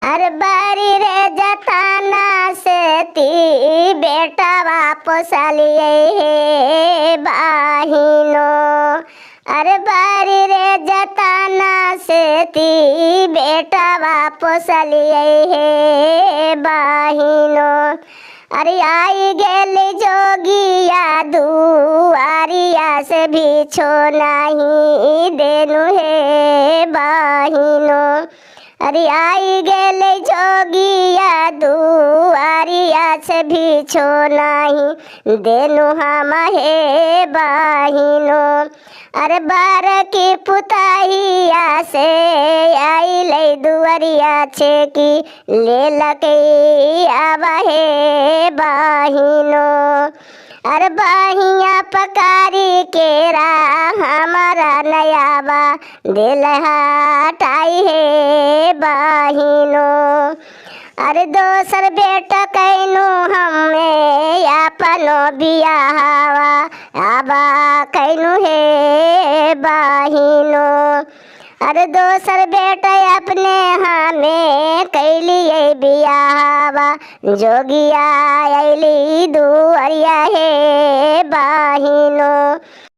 अरे बारी रे जताना से ती बेटा वापस लिए हे बाहिनो। अरे बारी रे जताना से ती बेटा वापस लिए हे बाहिनो। अरे आई गेली जोगिया दुआरिया से बिछो नहीं देनु हे बाहिनो। अरे आई गेले जोगिया दुआरिया से बिछो नहीं देनु हम हे बाहिनो। अरे बार की पुताहिया से आई ले दुआरिया छे की ले लके आवा हे बाहिनो। अरे बाहिया पकारी केरा हमारा नयाबा दिल हटाई हे बाहिनो। अरे दोसर बेटा कैनु हमें अपनो बियाहवा आबा कैनु हे बाहिनो। अरे दोसर बेटा अपने हमें कैलिए बियाहवा जोगिया अली दुआरिया हे बाहिनो।